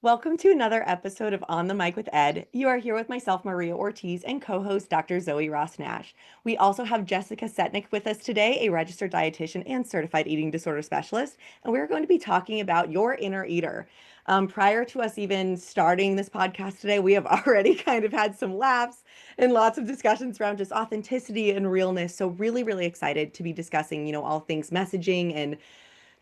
Welcome to another episode of On the Mic with Ed. You are here with myself, Maria Ortiz, and co-host Dr. Zoe Ross-Nash. We also have Jessica Setnick with us today, a registered dietitian and certified eating disorder specialist, and we're going to be talking about your inner eater. Prior to us even starting this podcast today, we have already kind of had some laughs and lots of discussions around just authenticity and realness. So really, really excited to be discussing, all things messaging and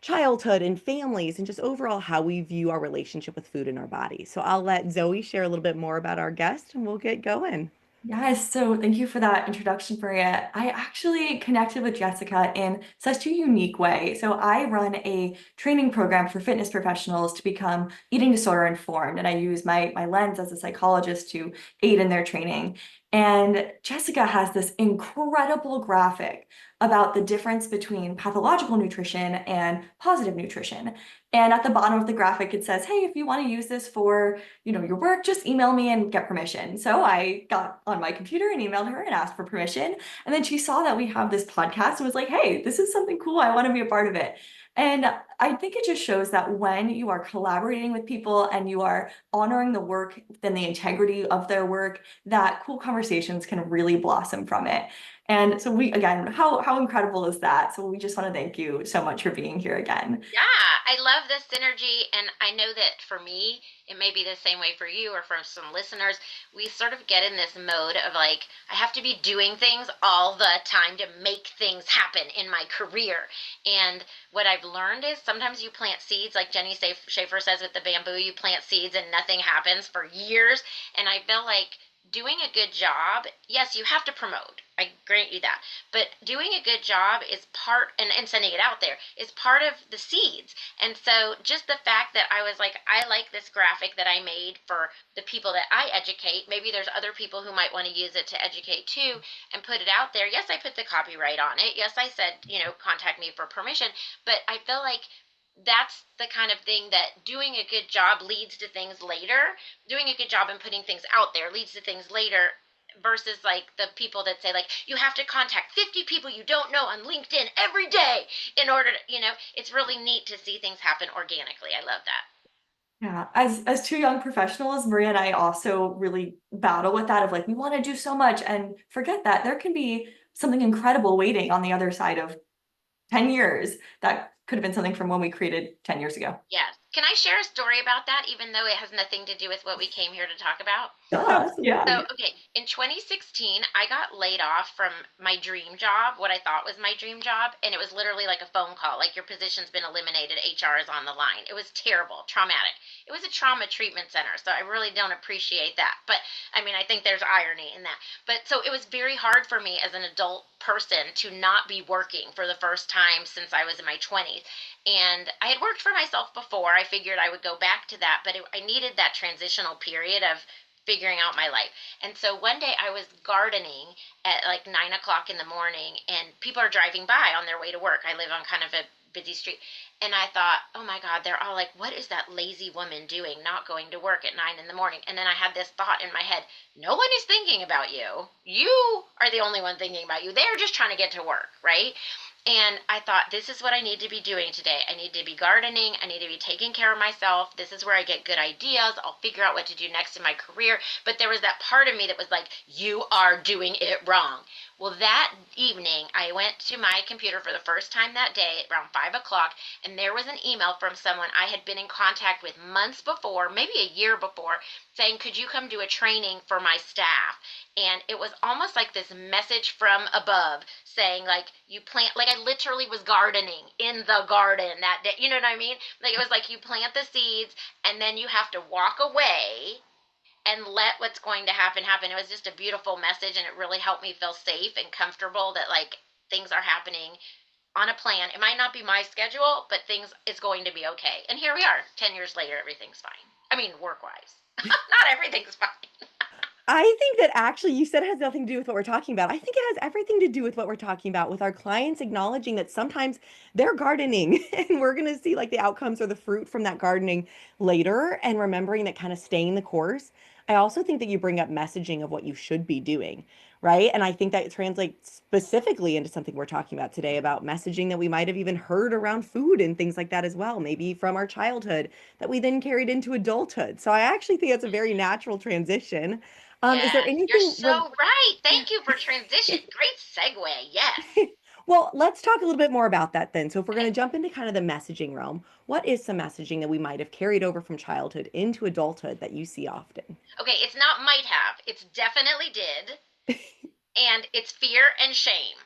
childhood and families and just overall how we view our relationship with food in our bodies. So I'll let Zoe share a little bit more about our guest and we'll get going. Yes, so thank you for that introduction, Maria. I actually connected with Jessica in such a unique way. So I run a training program for fitness professionals to become eating disorder informed, and I use my lens as a psychologist to aid in their training. And Jessica has this incredible graphic about the difference between pathological nutrition and positive nutrition. And at the bottom of the graphic, it says, hey, if you want to use this for your work, just email me and get permission. So I got on my computer and emailed her and asked for permission. And then she saw that we have this podcast and was like, hey, this is something cool. I want to be a part of it. And I think it just shows that when you are collaborating with people and you are honoring the work and the integrity of their work, that cool conversations can really blossom from it. And so again, how incredible is that? So we just want to thank you so much for being here again. Yeah, I love this synergy, and I know that for me, it may be the same way for you or for some listeners. We sort of get in this mode of like, I have to be doing things all the time to make things happen in my career. And what I've learned is sometimes you plant seeds, like Jenny Schaefer says with the bamboo, you plant seeds and nothing happens for years. And I feel like doing a good job, yes, you have to promote. I grant you that. But doing a good job is part, and sending it out there is part of the seeds. And so just the fact that I was like, I like this graphic that I made for the people that I educate. Maybe there's other people who might want to use it to educate too and put it out there. Yes, I put the copyright on it. Yes, I said, contact me for permission. But I feel like that's the kind of thing that doing a good job leads to things later. Doing a good job and putting things out there leads to things later versus like the people that say like you have to contact 50 people you don't know on LinkedIn every day in order to, it's really neat to see things happen organically. I love that. Yeah, as two young professionals, Maria and I also really battle with that of like we want to do so much and forget that there can be something incredible waiting on the other side of 10 years that could have been something from when we created 10 years ago. Yes. Can I share a story about that, even though it has nothing to do with what we came here to talk about? So, Yeah. okay, in 2016, I got laid off from my dream job, what I thought was my dream job, and it was literally like a phone call, like your position's been eliminated, HR is on the line. It was terrible, traumatic. It was a trauma treatment center, so I really don't appreciate that. But I mean, I think there's irony in that. But so it was very hard for me as an adult person to not be working for the first time since I was in my 20s. And I had worked for myself before. I figured I would go back to that, but I needed that transitional period of figuring out my life. And so one day I was gardening at like 9 o'clock in the morning, and people are driving by on their way to work. I live on kind of a busy street. And I thought, oh my God, they're all like, what is that lazy woman doing, not going to work at 9 in the morning? And then I had this thought in my head, no one is thinking about you. You are the only one thinking about you. They're just trying to get to work, right? And I thought, this is what I need to be doing today. I need to be gardening. I need to be taking care of myself. This is where I get good ideas. I'll figure out what to do next in my career. But there was that part of me that was like, you are doing it wrong. Well, that evening, I went to my computer for the first time that day around 5 o'clock, and there was an email from someone I had been in contact with months before, maybe a year before, saying, could you come do a training for my staff? And it was almost like this message from above saying like you plant, like I literally was gardening in the garden that day, you know what I mean? Like it was like you plant the seeds and then you have to walk away and let what's going to happen happen. It was just a beautiful message, and it really helped me feel safe and comfortable that like things are happening on a plan. It might not be my schedule, but things is going to be okay. And here we are, 10 years later, everything's fine. I mean, work wise. Not everything's fine. I think that actually you said it has nothing to do with what we're talking about. I think it has everything to do with what we're talking about with our clients acknowledging that sometimes they're gardening and we're going to see like the outcomes or the fruit from that gardening later and remembering that kind of staying the course. I also think that you bring up messaging of what you should be doing, right? And I think that translates specifically into something we're talking about today about messaging that we might have even heard around food and things like that as well, maybe from our childhood that we then carried into adulthood. So I actually think that's a very natural transition. Is there Yes, you're anything so right. Thank you for transition. Great segue. Yes. Well, let's talk a little bit more about that then. So if we're going Okay. to jump into kind of the messaging realm, what is some messaging that we might have carried over from childhood into adulthood that you see often? Okay, it's not might have. It's definitely did. And it's fear and shame.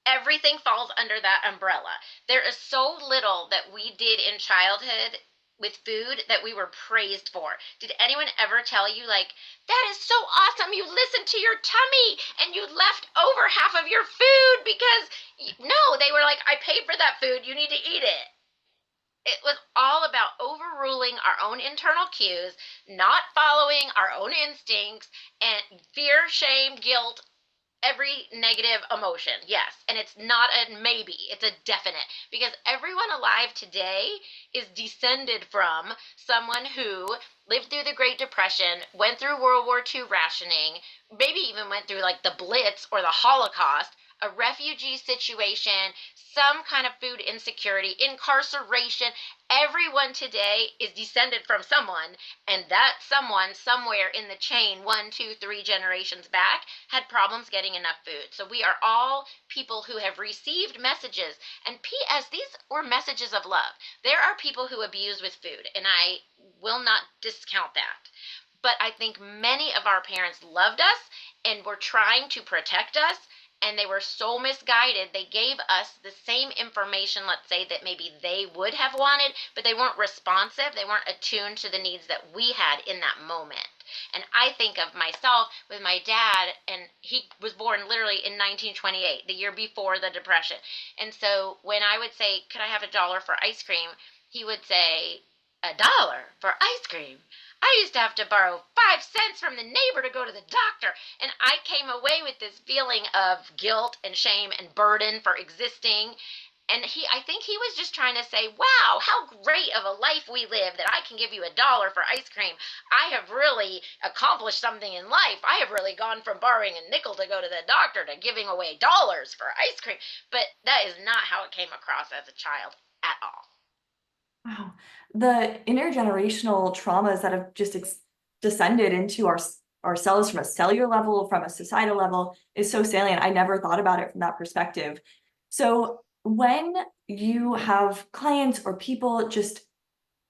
Everything falls under that umbrella. There is so little that we did in childhood with food that we were praised for. Did anyone ever tell you, like, that is so awesome, you listened to your tummy and you left over half of your food because, no, they were like, I paid for that food, you need to eat it. It was all about overruling our own internal cues, not following our own instincts, and fear, shame, guilt, every negative emotion. Yes. And it's not a maybe, it's a definite. Because everyone alive today is descended from someone who lived through the Great Depression, went through World War II rationing, maybe even went through like the Blitz or the Holocaust, a refugee situation, some kind of food insecurity, incarceration. Everyone today is descended from someone, and that someone somewhere in the chain, one, two, three generations back, had problems getting enough food. So we are all people who have received messages. And P.S., these were messages of love. There are people who abuse with food, and I will not discount that. But I think many of our parents loved us and were trying to protect us, and they were so misguided. They gave us the same information, let's say, that maybe they would have wanted, but they weren't responsive. They weren't attuned to the needs that we had in that moment. And I think of myself with my dad, and he was born literally in 1928, the year before the Depression. And so when I would say, could I have $1 for ice cream? He would say, $1 for ice cream? I used to have to borrow 5 cents from the neighbor to go to the doctor. And I came away with this feeling of guilt and shame and burden for existing. And I think he was just trying to say, wow, how great of a life we live that I can give you $1 for ice cream. I have really accomplished something in life. I have really gone from borrowing a nickel to go to the doctor to giving away dollars for ice cream. But that is not how it came across as a child at all. Wow. The intergenerational traumas that have just descended into ourselves from a cellular level, from a societal level, is so salient. I never thought about it from that perspective. So when you have clients or people, just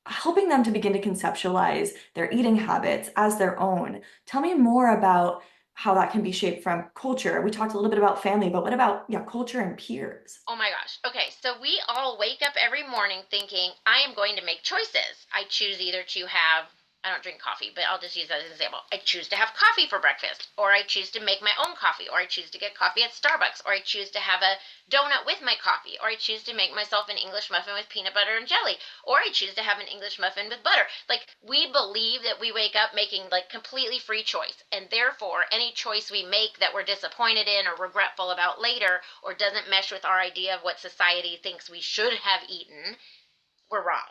helping them to begin to conceptualize their eating habits as their own, tell me more about how that can be shaped from culture. We talked a little bit about family, but what about, yeah, culture and peers? Oh my gosh. Okay, so we all wake up every morning thinking, I am going to make choices. I choose either to have, I don't drink coffee, but I'll just use that as an example. I choose to have coffee for breakfast, or I choose to make my own coffee, or I choose to get coffee at Starbucks, or I choose to have a donut with my coffee, or I choose to make myself an English muffin with peanut butter and jelly, or I choose to have an English muffin with butter. Like, we believe that we wake up making like completely free choice, and therefore any choice we make that we're disappointed in or regretful about later, or doesn't mesh with our idea of what society thinks we should have eaten, we're wrong.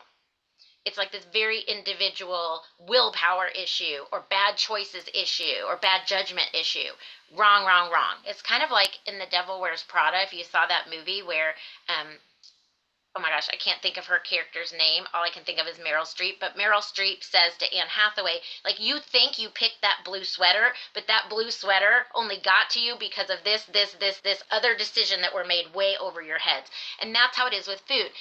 It's like this very individual willpower issue or bad choices issue or bad judgment issue. Wrong, wrong, wrong. It's kind of like in The Devil Wears Prada, if you saw that movie where oh my gosh, I can't think of her character's name. All I can think of is Meryl Streep. But Meryl Streep says to Anne Hathaway, like, you think you picked that blue sweater, but that blue sweater only got to you because of this other decision that were made way over your heads. And that's how it is with food.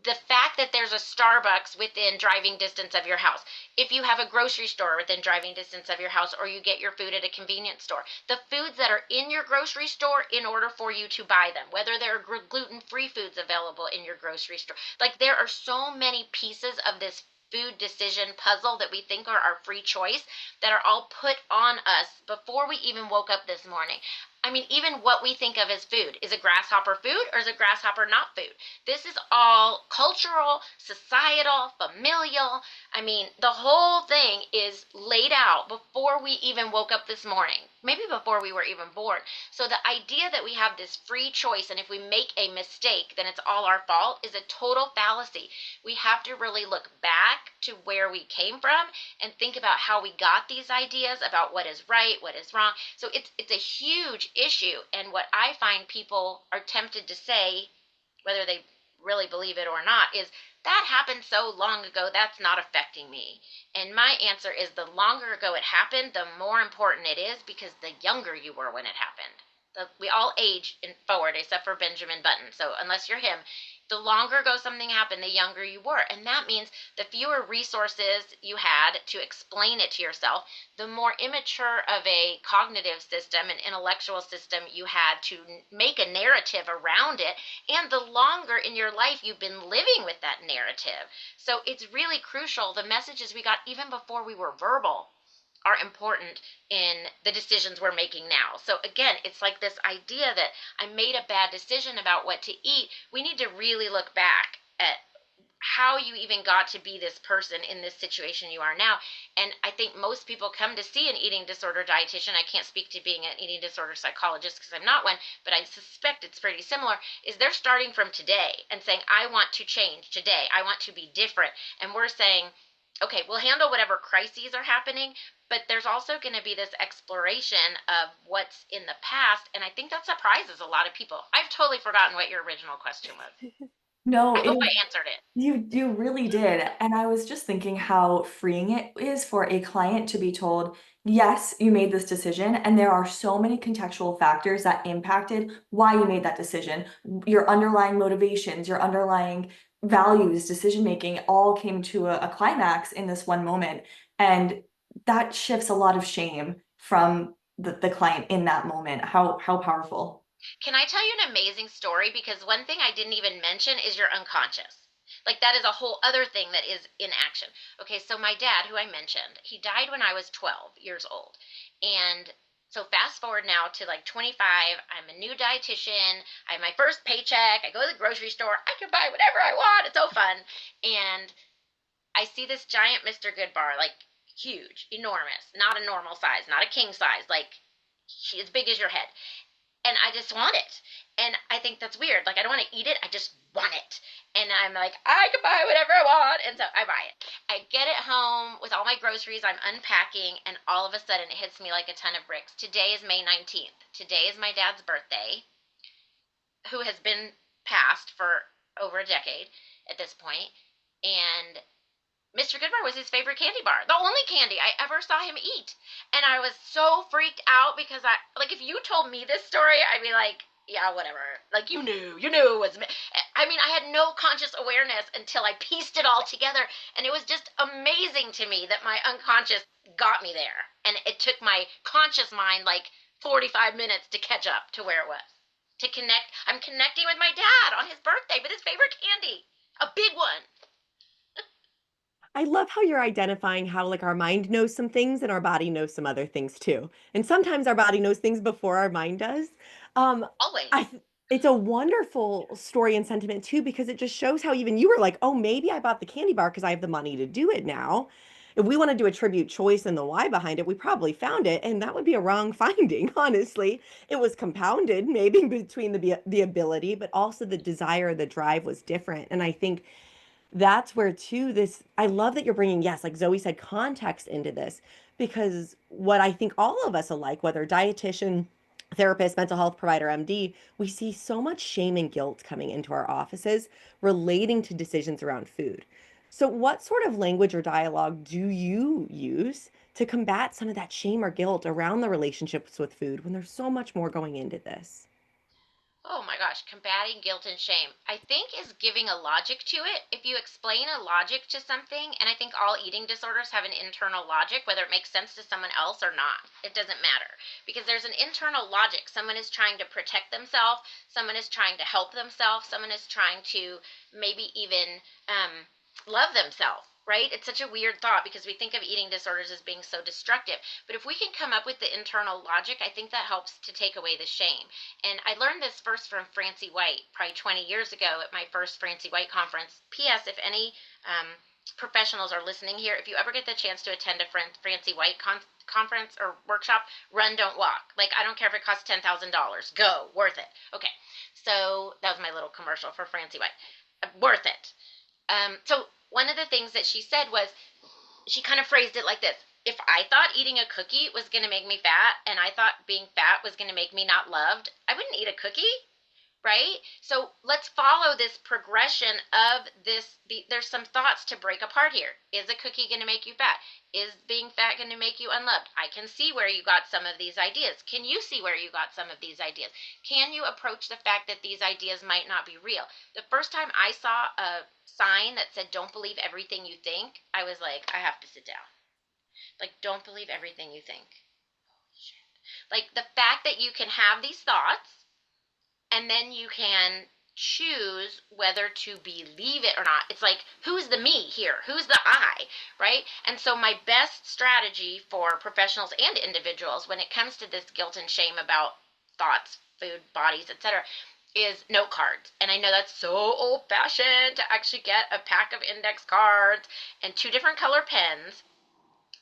The fact that there's a Starbucks within driving distance of your house, if you have a grocery store within driving distance of your house, or you get your food at a convenience store, the foods that are in your grocery store, in order for you to buy them, whether there are gluten-free foods available in your grocery store, like, there are so many pieces of this food decision puzzle that we think are our free choice that are all put on us before we even woke up this morning. I mean, even what we think of as food. Is a grasshopper food or is a grasshopper not food? This is all cultural, societal, familial. I mean, the whole thing is laid out before we even woke up this morning, maybe before we were even born. So the idea that we have this free choice and if we make a mistake, then it's all our fault is a total fallacy. We have to really look back to where we came from and think about how we got these ideas about what is right, what is wrong. So it's a huge issue, and what I find people are tempted to say, whether they really believe it or not, is that happened so long ago that's not affecting me. And my answer is the longer ago it happened, the more important it is because the younger you were when it happened. We all age in forward except for Benjamin Button. So unless you're him, the longer ago something happened, the younger you were. And that means the fewer resources you had to explain it to yourself, the more immature of a cognitive system and intellectual system you had to make a narrative around it, and the longer in your life you've been living with that narrative. So it's really crucial. The messages we got even before we were verbal are important in the decisions we're making now. So again, it's like this idea that I made a bad decision about what to eat. We need to really look back at how you even got to be this person in this situation you are now. And I think most people come to see an eating disorder dietitian. I can't speak to being an eating disorder psychologist because I'm not one, but I suspect it's pretty similar, is they're starting from today and saying, I want to change today. I want to be different. And we're saying, okay, we'll handle whatever crises are happening, but there's also going to be this exploration of what's in the past. And I think that surprises a lot of people. I've totally forgotten what your original question was. No, I it hope is. I answered it. You really did. And I was just thinking how freeing it is for a client to be told, yes, you made this decision, and there are so many contextual factors that impacted why you made that decision. Your underlying motivations, your underlying values, decision making all came to a climax in this one moment. And that shifts a lot of shame from the client in that moment. How powerful. Can I tell you an amazing story? Because one thing I didn't even mention is your unconscious. Like, that is a whole other thing that is in action. Okay, so my dad, who I mentioned, he died when I was 12 years old. And so fast forward now to like 25, I'm a new dietitian. I have my first paycheck. I go to the grocery store. I can buy whatever I want. It's so fun. And I see this giant Mr. Goodbar, like huge, enormous, not a normal size, not a king size, like as big as your head, and I just want it. And I think that's weird. Like, I don't want to eat it, I just want it. And I'm like, I can buy whatever I want. And so I buy it. I get it home with all my groceries, I'm unpacking, and all of a sudden it hits me like a ton of bricks. Today is May 19th. Today is my dad's birthday, who has been passed for over a decade at this point. And Mr. Goodbar was his favorite candy bar, the only candy I ever saw him eat. And I was so freaked out because like, if you told me this story, I'd be like, yeah, whatever. Like, you knew it was me. I mean, I had no conscious awareness until I pieced it all together. And it was just amazing to me that my unconscious got me there. And it took my conscious mind like 45 minutes to catch up to where it was. To connect, I'm connecting with my dad on his birthday with his favorite candy, a big one. I love how you're identifying how like our mind knows some things and our body knows some other things too. And sometimes our body knows things before our mind does. Um, Always. it's a wonderful story and sentiment too, because it just shows how even you were like, oh, maybe I bought the candy bar because I have the money to do it now. If we wanted to attribute choice and the why behind it, we probably found it, and that would be a wrong finding, honestly. It was compounded maybe between the ability, but also the desire, the drive was different. And I think that's where too this I love that you're bringing, yes, like Zoe said, context into this, because what I think all of us alike, whether dietitian, therapist, mental health provider, MD, we see so much shame and guilt coming into our offices relating to decisions around food. So what sort of language or dialogue do you use to combat some of that shame or guilt around the relationships with food when there's so much more going into this? Oh my gosh, combating guilt and shame, I think, is giving a logic to it. If you explain a logic to something, and I think all eating disorders have an internal logic, whether it makes sense to someone else or not, it doesn't matter. Because there's an internal logic. Someone is trying to protect themselves, someone is trying to help themselves, someone is trying to maybe even love themselves, right? It's such a weird thought because we think of eating disorders as being so destructive. But if we can come up with the internal logic, I think that helps to take away the shame. And I learned this first from Francie White, probably 20 years ago at my first Francie White conference. P.S. If any professionals are listening here, if you ever get the chance to attend a Francie White conference or workshop, run, don't walk. Like, I don't care if it costs $10,000. Go, worth it. Okay, so that was my little commercial for Francie White. Worth it. So one of the things that she said was, she kind of phrased it like this: if I thought eating a cookie was going to make me fat, and I thought being fat was going to make me not loved, I wouldn't eat a cookie, right? So let's follow this progression of this. There's some thoughts to break apart here. Is a cookie going to make you fat? Is being fat going to make you unloved? I can see where you got some of these ideas. Can you see where you got some of these ideas? Can you approach the fact that these ideas might not be real? The first time I saw a sign that said, "Don't believe everything you think," I was like, I have to sit down. Like, don't believe everything you think. Holy shit. Like, the fact that you can have these thoughts and then you can choose whether to believe it or not. It's like, who's the me here? Who's the I, right? And so my best strategy for professionals and individuals when it comes to this guilt and shame about thoughts, food, bodies, etc., is note cards. And I know that's so old-fashioned to actually get a pack of index cards and 2 different color pens.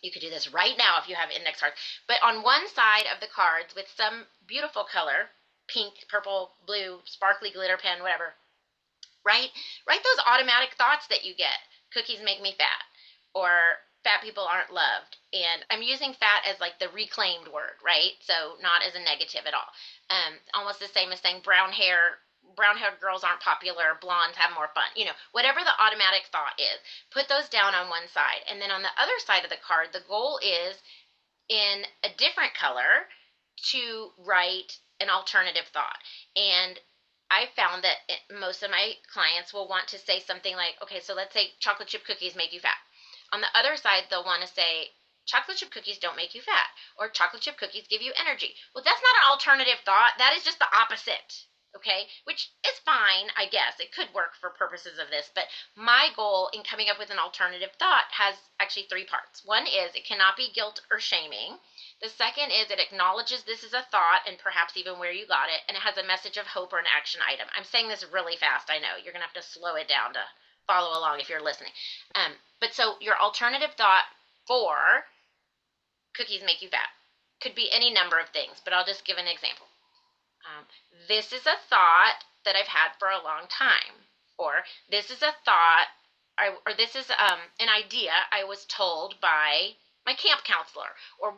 You could do this right now if you have index cards. But on one side of the cards with some beautiful color, pink, purple, blue, sparkly glitter pen, whatever, right? Write those automatic thoughts that you get. Cookies make me fat, or fat people aren't loved. And I'm using fat as like the reclaimed word, right? So not as a negative at all. Almost the same as saying brown-haired girls aren't popular, blondes have more fun. Whatever the automatic thought is, put those down on one side. And then on the other side of the card, the goal is in a different color to write an alternative thought. And I found that most of my clients will want to say something like, okay, so let's say chocolate chip cookies make you fat. On the other side, they'll want to say, chocolate chip cookies don't make you fat, or chocolate chip cookies give you energy. Well, that's not an alternative thought. That is just the opposite. Okay, which is fine, I guess. It could work for purposes of this, but my goal in coming up with an alternative thought has actually 3 parts. One is it cannot be guilt or shaming. The second is it acknowledges this is a thought and perhaps even where you got it, and it has a message of hope or an action item. I'm saying this really fast, I know. You're going to have to slow it down to follow along if you're listening. But so your alternative thought for cookies make you fat could be any number of things, but I'll just give an example. This is a thought that I've had for a long time, or this is a thought, or this is an idea I was told by my camp counselor, or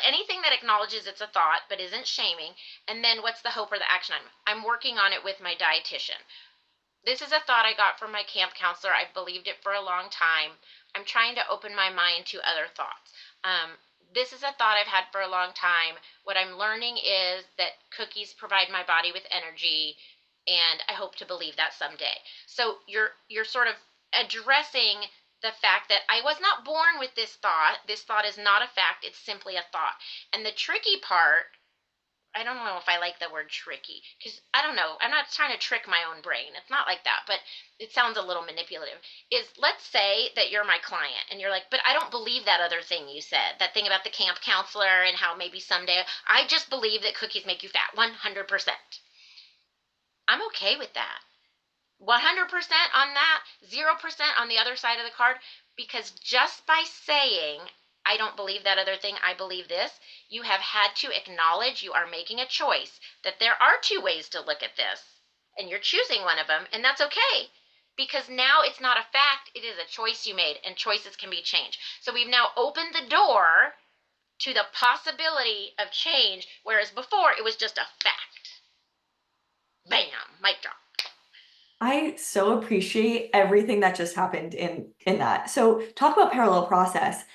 anything that acknowledges it's a thought but isn't shaming. And then what's the hope or the action item? I'm working on it with my dietitian. This is a thought I got from my camp counselor. I've believed it for a long time. I'm trying to open my mind to other thoughts. This is a thought I've had for a long time. What I'm learning is that cookies provide my body with energy, and I hope to believe that someday. So you're sort of addressing the fact that I was not born with this thought. This thought is not a fact. It's simply a thought. And the tricky part, I don't know if I like the word tricky, because I don't know, I'm not trying to trick my own brain. It's not like that, but it sounds a little manipulative. Is, let's say that you're my client and you're like, but I don't believe that other thing you said, that thing about the camp counselor and how maybe someday, I just believe that cookies make you fat 100%. I'm okay with that. 100% on that, 0% on the other side of the card, because just by saying, I don't believe that other thing, I believe this, you have had to acknowledge you are making a choice, that there are 2 ways to look at this, and you're choosing one of them, and that's okay, because now it's not a fact, it is a choice you made, and choices can be changed. So we've now opened the door to the possibility of change, whereas before it was just a fact. Bam, mic drop. I so appreciate everything that just happened in that. So talk about parallel process.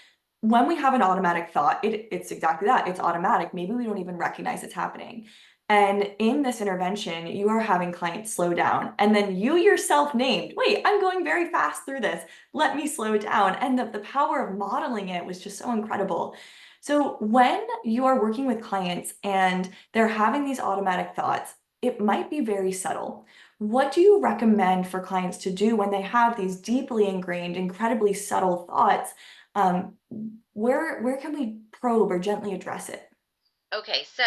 When we have an automatic thought, it's exactly that. It's automatic. Maybe we don't even recognize it's happening. And in this intervention, you are having clients slow down. And then you yourself named, wait, I'm going very fast through this. Let me slow down. And the power of modeling it was just so incredible. So when you are working with clients and they're having these automatic thoughts, it might be very subtle. What do you recommend for clients to do when they have these deeply ingrained, incredibly subtle thoughts? Um, where can we probe or gently address it? Okay, so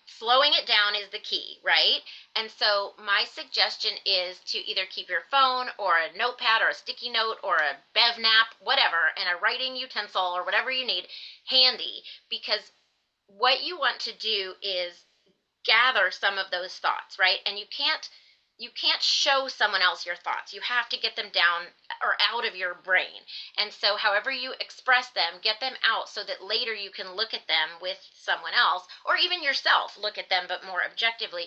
slowing it down is the key, right? And so my suggestion is to either keep your phone or a notepad or a sticky note or a bev nap, whatever, and a writing utensil or whatever you need handy, because what you want to do is gather some of those thoughts, right? And you can't show someone else your thoughts. You have to get them down or out of your brain. And so however you express them, get them out so that later you can look at them with someone else or even yourself, look at them but more objectively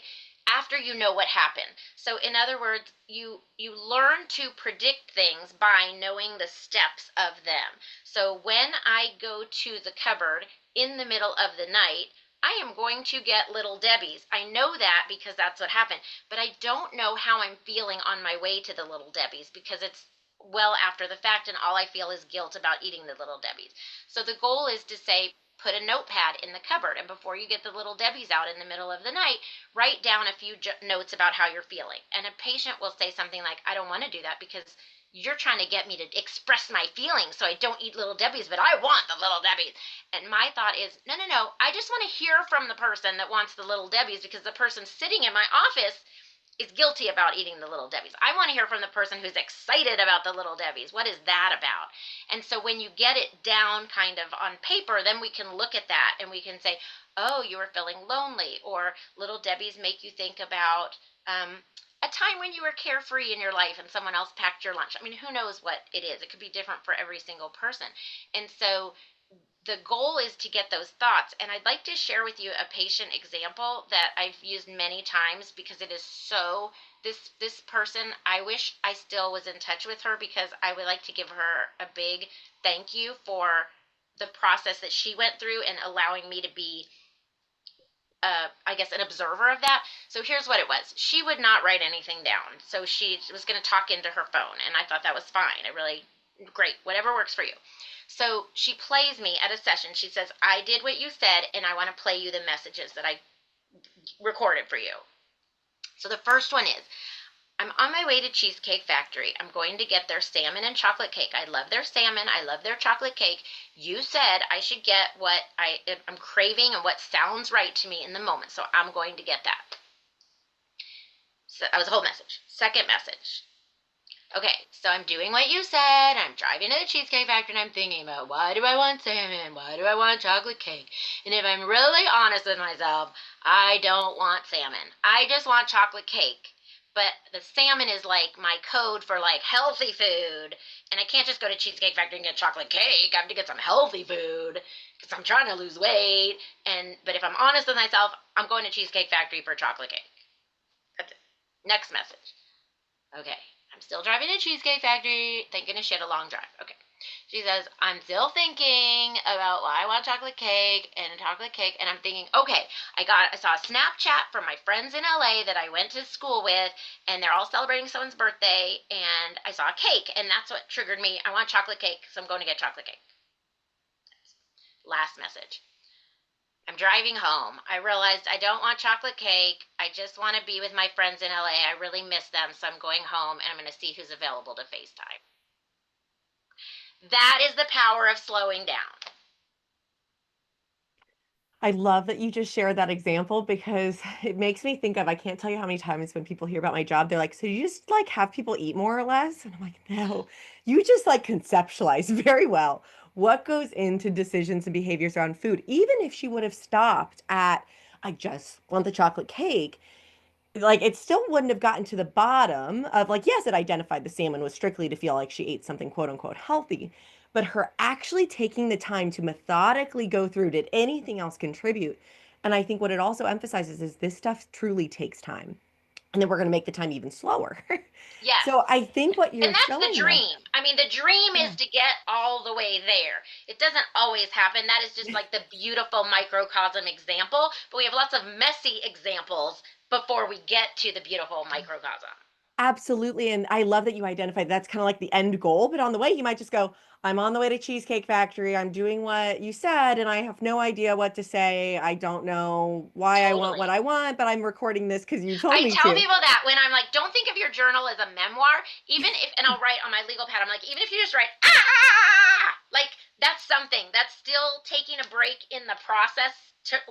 after you know what happened. So in other words, you learn to predict things by knowing the steps of them. So when I go to the cupboard in the middle of the night, I am going to get Little Debbie's. I know that because that's what happened, but I don't know how I'm feeling on my way to the Little Debbie's because it's well after the fact and all I feel is guilt about eating the Little Debbie's. So the goal is to say, put a notepad in the cupboard, and before you get the Little Debbie's out in the middle of the night, write down a few notes about how you're feeling. And a patient will say something like, I don't want to do that because you're trying to get me to express my feelings so I don't eat Little Debbie's, but I want the Little Debbie's. And my thought is, no, no, no. I just want to hear from the person that wants the Little Debbie's because the person sitting in my office is guilty about eating the Little Debbie's. I want to hear from the person who's excited about the Little Debbie's. What is that about? And so when you get it down kind of on paper, then we can look at that and we can say, oh, you were feeling lonely, or Little Debbie's make you think about a time when you were carefree in your life and someone else packed your lunch. I mean, who knows what it is? It could be different for every single person. And so the goal is to get those thoughts. And I'd like to share with you a patient example that I've used many times because it is so this person, I wish I still was in touch with her because I would like to give her a big thank you for the process that she went through and allowing me to be I guess, an observer of that. So here's what it was. She would not write anything down. So she was going to talk into her phone. And I thought that was fine. I really, great, whatever works for you. So she plays me at a session. She says, I did what you said, and I want to play you the messages that I recorded for you. So the first one is, I'm on my way to Cheesecake Factory. I'm going to get their salmon and chocolate cake. I love their salmon. I love their chocolate cake. You said I should get what I'm craving and what sounds right to me in the moment. So I'm going to get that. So that was the whole message. Second message. Okay, so I'm doing what you said. I'm driving to the Cheesecake Factory and I'm thinking about why do I want salmon? Why do I want chocolate cake? And if I'm really honest with myself, I don't want salmon. I just want chocolate cake. But the salmon is like my code for like healthy food. And I can't just go to Cheesecake Factory and get chocolate cake. I have to get some healthy food because I'm trying to lose weight. But if I'm honest with myself, I'm going to Cheesecake Factory for chocolate cake. That's it. Next message. Okay, I'm still driving to Cheesecake Factory, thinking of shit, a long drive. Okay. She says, I'm still thinking about why I want chocolate cake, and I'm thinking, okay, I saw a Snapchat from my friends in LA that I went to school with, and they're all celebrating someone's birthday, and I saw a cake, and that's what triggered me. I want chocolate cake, so I'm going to get chocolate cake. Last message. I'm driving home. I realized I don't want chocolate cake. I just want to be with my friends in LA. I really miss them, so I'm going home and I'm going to see who's available to FaceTime. That is the power of slowing down. I love that you just shared that example because it makes me think of, I can't tell you how many times when people hear about my job, they're like, so you just like have people eat more or less? And I'm like, no, you just like conceptualize very well what goes into decisions and behaviors around food. Even if she would have stopped at, I just want the chocolate cake, like it still wouldn't have gotten to the bottom of like, yes, it identified the salmon was strictly to feel like she ate something quote unquote healthy, but her actually taking the time to methodically go through, did anything else contribute? And I think what it also emphasizes is this stuff truly takes time. And then we're going to make the time even slower. Yes. So I think what And you're that's the showing them. dream. I mean, the dream Yeah. is to get all the way there. It doesn't always happen. That is just like the beautiful microcosm example, but we have lots of messy examples before we get to the beautiful microcosm. Absolutely. And I love that you identified that's kind of like the end goal. But on the way, you might just go, I'm on the way to Cheesecake Factory. I'm doing what you said, and I have no idea what to say. I don't know why I want what Totally. I want, but I'm recording this because you told I me tell to. people that when I'm like, don't think of your journal as a memoir, even if, and I'll write on my legal pad, I'm like, even if you just write, like that's something that's still taking a break in the process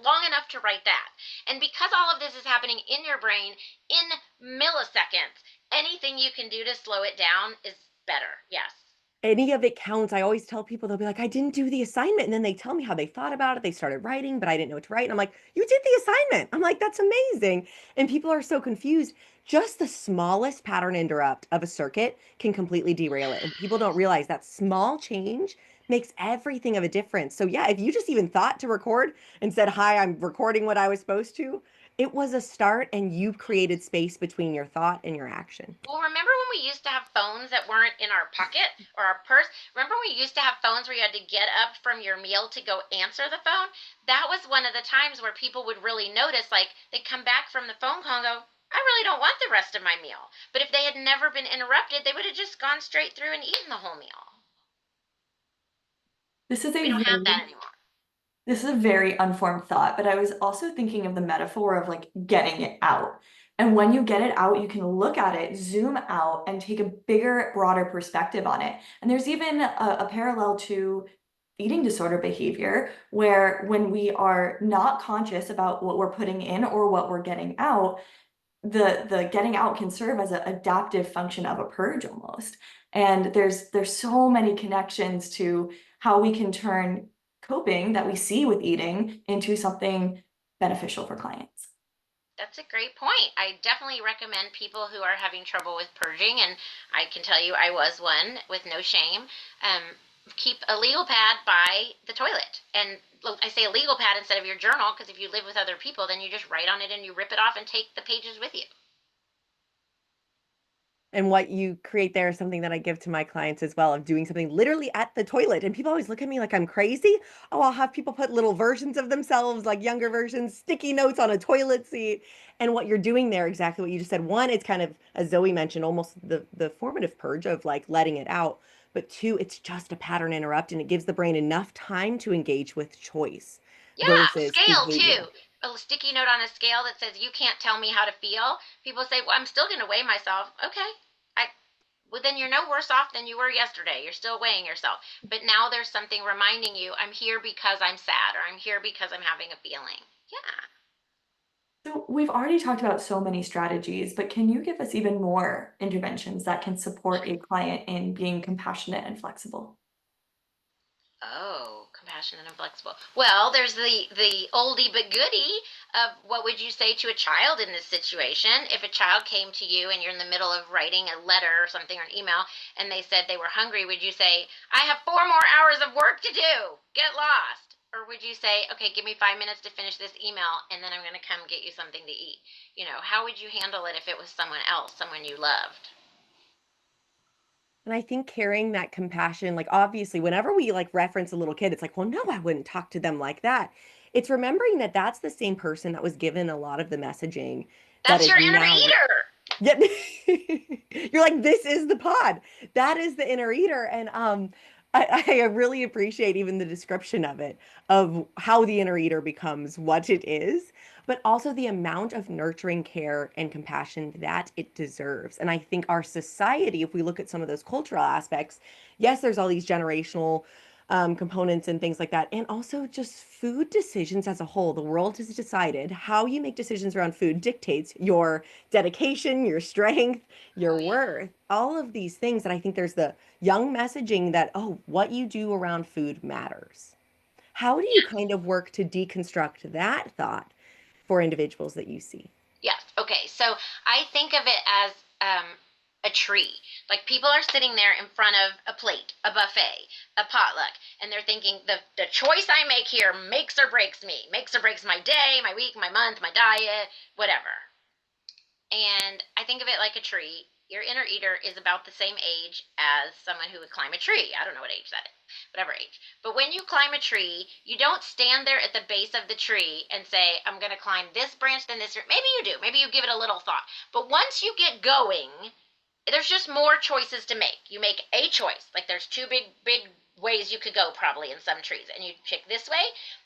long enough to write that. And because all of this is happening in your brain in milliseconds, anything you can do to slow it down is better. Yes. Any of it counts. I always tell people, they'll be like, I didn't do the assignment. And then they tell me how they thought about it. They started writing, but I didn't know what to write. And I'm like, you did the assignment. I'm like, that's amazing. And people are so confused. Just the smallest pattern interrupt of a circuit can completely derail it. And people don't realize that small change makes everything of a difference. So, yeah, if you just even thought to record and said, hi, I'm recording what I was supposed to, it was a start and you created space between your thought and your action. Well, remember when we used to have phones that weren't in our pocket or our purse? Remember when we used to have phones where you had to get up from your meal to go answer the phone? That was one of the times where people would really notice, like, they'd come back from the phone call and go, I really don't want the rest of my meal. But if they had never been interrupted, they would have just gone straight through and eaten the whole meal. This is We a don't have that very anymore. This is a very unformed thought, but I was also thinking of the metaphor of like getting it out. And when you get it out, you can look at it, zoom out, and take a bigger, broader perspective on it. And there's even a parallel to eating disorder behavior, where when we are not conscious about what we're putting in or what we're getting out, the getting out can serve as an adaptive function of a purge almost. And there's so many connections to how we can turn coping that we see with eating into something beneficial for clients. That's a great point. I definitely recommend people who are having trouble with purging, and I can tell you I was one with no shame. Um, Keep a legal pad by the toilet. And I say a legal pad instead of your journal because if you live with other people, then you just write on it and you rip it off and take the pages with you. And what you create there is something that I give to my clients as well, of doing something literally at the toilet. And people always look at me like I'm crazy. Oh, I'll have people put little versions of themselves, like younger versions, sticky notes on a toilet seat. And what you're doing there, exactly what you just said. One, it's kind of, as Zoe mentioned, almost the formative purge of like letting it out. But two, it's just a pattern interrupt and it gives the brain enough time to engage with choice Yeah, versus scale behavior. too. A sticky note on a scale that says you can't tell me how to feel. People say, "Well, I'm still going to weigh myself." Okay. I Well, then you're no worse off than you were yesterday. You're still weighing yourself. But now there's something reminding you, I'm here because I'm sad or I'm here because I'm having a feeling. Yeah. So we've already talked about so many strategies, but can you give us even more interventions that can support a client in being compassionate and flexible? Oh, compassionate and flexible. Well, there's the oldie but goodie of what would you say to a child in this situation? If a child came to you and you're in the middle of writing a letter or something or an email and they said they were hungry, would you say, "I have 4 more hours of work to do. Get lost." Or would you say, "Okay, give me 5 minutes to finish this email and then I'm going to come get you something to eat?" How would you handle it if it was someone else, someone you loved? And I think carrying that compassion, like obviously, whenever we like reference a little kid, it's like, well, no, I wouldn't talk to them like that. It's remembering that that's the same person that was given a lot of the messaging that That's is your inner now. eater. Yep. You're like, this is the pod. That is the inner eater. And I really appreciate even the description of it, of how the inner eater becomes what it is, but also the amount of nurturing care and compassion that it deserves. And I think our society, if we look at some of those cultural aspects, yes, there's all these generational components and things like that. And also just food decisions as a whole. The world has decided how you make decisions around food dictates your dedication, your strength, your Oh, yeah. worth, all of these things. And I think there's the young messaging that, oh, what you do around food matters. How do you kind of work to deconstruct that thought for individuals that you see? Yes. Okay. So I think of it as a tree. Like people are sitting there in front of a plate, a buffet, a potluck, and they're thinking the choice I make here makes or breaks me, makes or breaks my day, my week, my month, my diet, whatever. And I think of it like a tree. Your inner eater is about the same age as someone who would climb a tree. I don't know what age that is, whatever age. But when you climb a tree, you don't stand there at the base of the tree and say, I'm going to climb this branch, then this. Maybe you do. Maybe you give it a little thought. But once you get going, there's just more choices to make. You make a choice. Like there's two big ways you could go probably in some trees, and you pick this way,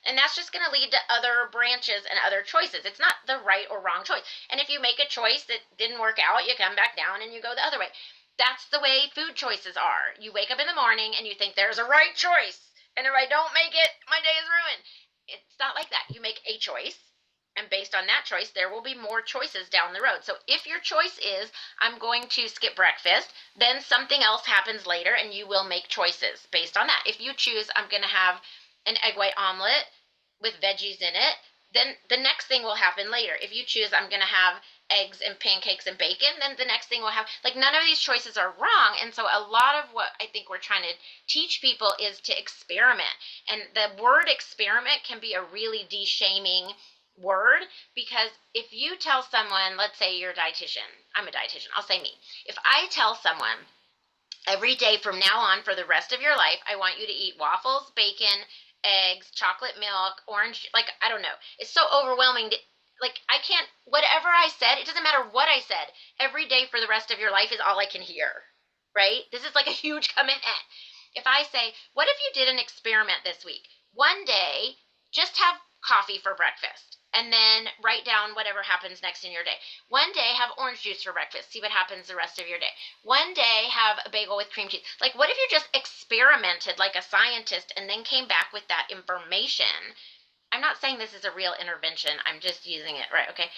and that's just going to lead to other branches and other choices. It's not the right or wrong choice. And if you make a choice that didn't work out, you come back down and you go the other way. That's the way food choices are. You wake up in the morning and you think there's a right choice, and if I don't make it, my day is ruined. It's not like that. You make a choice, and based on that choice, there will be more choices down the road. So if your choice is, I'm going to skip breakfast, then something else happens later and you will make choices based on that. If you choose, I'm going to have an egg white omelet with veggies in it, then the next thing will happen later. If you choose, I'm going to have eggs and pancakes and bacon, then the next thing will have, like, none of these choices are wrong. And so a lot of what I think we're trying to teach people is to experiment. And the word experiment can be a really de-shaming word, because if you tell someone, let's say you're a dietitian, I'm a dietitian, I'll say me. If I tell someone every day from now on for the rest of your life, I want you to eat waffles, bacon, eggs, chocolate milk, orange, like, I don't know. It's so overwhelming. Like, I can't, whatever I said, it doesn't matter what I said, every day for the rest of your life is all I can hear, right? This is like a huge commitment. If I say, what if you did an experiment this week? One day, just have coffee for breakfast, and then write down whatever happens next in your day. One day, have orange juice for breakfast. See what happens the rest of your day. One day, have a bagel with cream cheese. Like, what if you just experimented like a scientist and then came back with that information? I'm not saying this is a real intervention. I'm just using it, right? Okay.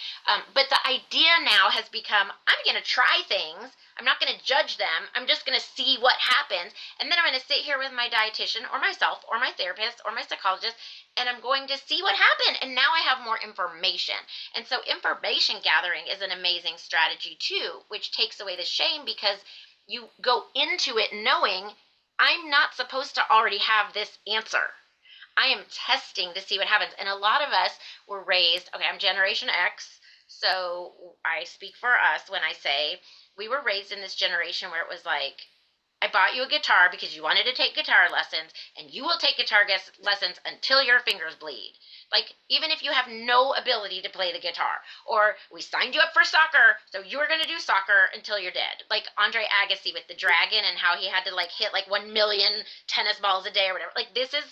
But the idea now has become, I'm going to try things. I'm not going to judge them. I'm just going to see what happens. And then I'm going to sit here with my dietitian or myself or my therapist or my psychologist, and I'm going to see what happened. And now I have more information. And so information gathering is an amazing strategy too, which takes away the shame, because you go into it knowing I'm not supposed to already have this answer. I am testing to see what happens. And a lot of us were raised, okay, I'm Generation X, so I speak for us when I say we were raised in this generation where it was like, I bought you a guitar because you wanted to take guitar lessons, and you will take guitar lessons until your fingers bleed. Like, even if you have no ability to play the guitar. Or we signed you up for soccer, so you're going to do soccer until you're dead. Like Andre Agassi with the dragon and how he had to, like, hit like 1 million tennis balls a day or whatever. Like, this is,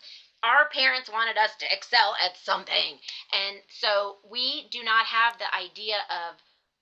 our parents wanted us to excel at something. And so we do not have the idea of,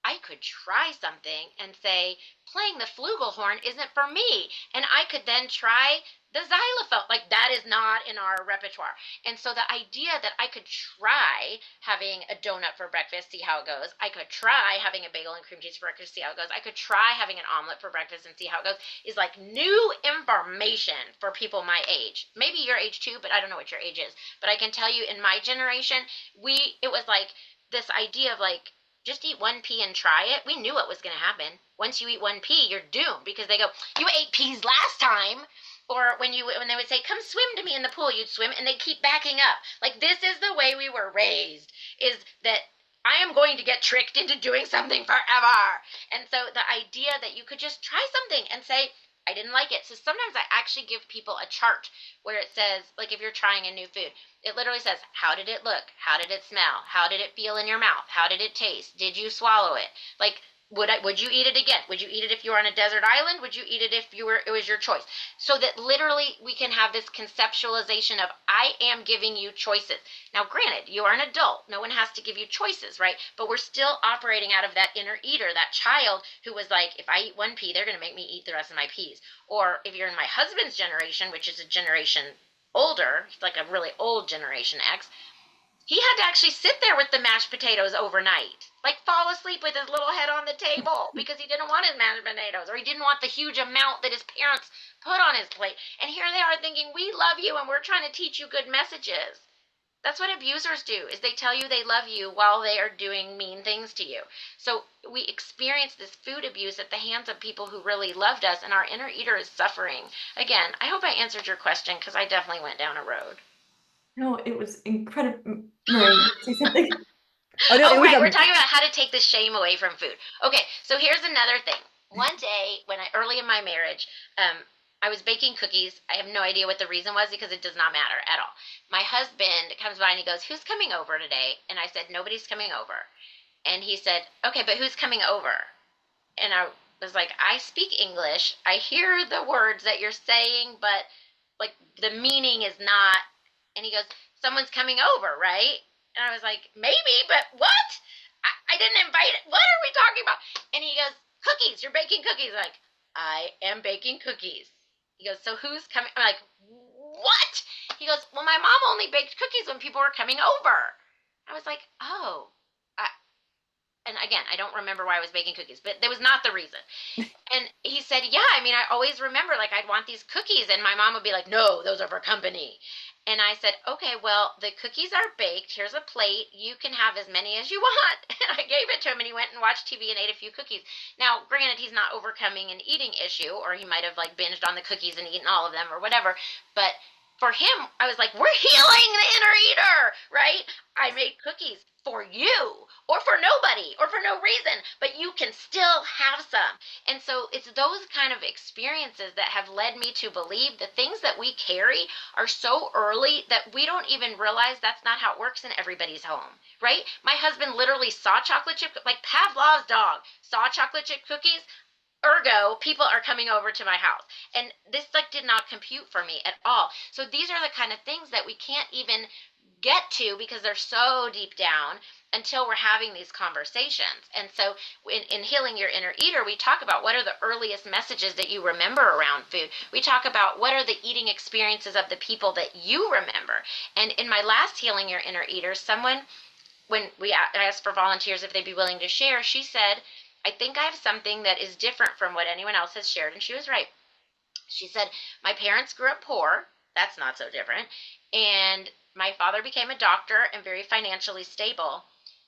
I could try something and say, playing the flugelhorn isn't for me. And I could then try the xylophone. Like, that is not in our repertoire. And so the idea that I could try having a donut for breakfast, see how it goes. I could try having a bagel and cream cheese for breakfast, see how it goes. I could try having an omelet for breakfast and see how it goes, is like new information for people my age. Maybe your age too, but I don't know what your age is. But I can tell you, in my generation, it was like this idea of like, just eat one pea and try it. We knew what was going to happen. Once you eat one pea, you're doomed, because they go, you ate peas last time. Or when they would say, come swim to me in the pool, you'd swim, and they keep backing up. Like, this is the way we were raised, is that I am going to get tricked into doing something forever. And so the idea that you could just try something and say, I didn't like it. So sometimes I actually give people a chart where it says, like, if you're trying a new food, it literally says, how did it look? How did it smell? How did it feel in your mouth? How did it taste? Did you swallow it? Like, would you eat it again? Would you eat it if you were on a desert island? Would you eat it if it was your choice? So that literally we can have this conceptualization of, I am giving you choices. Now, granted, you are an adult. No one has to give you choices, right? But we're still operating out of that inner eater, that child who was like, if I eat one pea, they're going to make me eat the rest of my peas. Or if you're in my husband's generation, which is a generation older, like a really old Generation X, he had to actually sit there with the mashed potatoes overnight, like fall asleep with his little head on the table, because he didn't want his mashed potatoes, or he didn't want the huge amount that his parents put on his plate. And here they are thinking, we love you and we're trying to teach you good messages. That's what abusers do, is they tell you they love you while they are doing mean things to you. So we experience this food abuse at the hands of people who really loved us, and our inner eater is suffering. Again, I hope I answered your question, because I definitely went down a road. No, it was incredible. Marie, say something. Oh no, Oh, it was right. We're talking about how to take the shame away from food. Okay, so here's another thing. One day early in my marriage, I was baking cookies. I have no idea what the reason was because it does not matter at all. My husband comes by and he goes, "Who's coming over today?" And I said, "Nobody's coming over." And he said, "Okay, but who's coming over?" And I was like, "I speak English. I hear the words that you're saying, but like the meaning is not." And he goes, "Someone's coming over, right?" And I was like, "Maybe, but what? I didn't invite it. What are we talking about?" And he goes, "Cookies. You're baking cookies." I'm like, "I am baking cookies." He goes, "So who's coming?" I'm like, "What?" He goes, "Well, my mom only baked cookies when people were coming over." I was like, "Oh." I, and again, I don't remember why I was baking cookies, but that was not the reason. And he said, "Yeah, I mean, I always remember, like, I'd want these cookies." And my mom would be like, "No, those are for company." And I said, "Okay, well, the cookies are baked. Here's a plate. You can have as many as you want." And I gave it to him, and he went and watched TV and ate a few cookies. Now, granted, he's not overcoming an eating issue, or he might have, like, binged on the cookies and eaten all of them or whatever. But for him, I was like, we're healing the inner eater, right? I made cookies for you or for nobody or for no reason, but you can still have some. And so it's those kind of experiences that have led me to believe the things that we carry are so early that we don't even realize that's not how it works in everybody's home, right? My husband literally saw chocolate chip, like Pavlov's dog, saw chocolate chip cookies. Ergo, people are coming over to my house. And this like did not compute for me at all. So these are the kind of things that we can't even get to because they're so deep down until we're having these conversations. And so in Healing Your Inner Eater, we talk about what are the earliest messages that you remember around food. We talk about what are the eating experiences of the people that you remember. And in my last Healing Your Inner Eater, someone, when we asked for volunteers if they'd be willing to share, she said, "I think I have something that is different from what anyone else has shared." And she was right. She said, "My parents grew up poor. That's not so different. And my father became a doctor and very financially stable."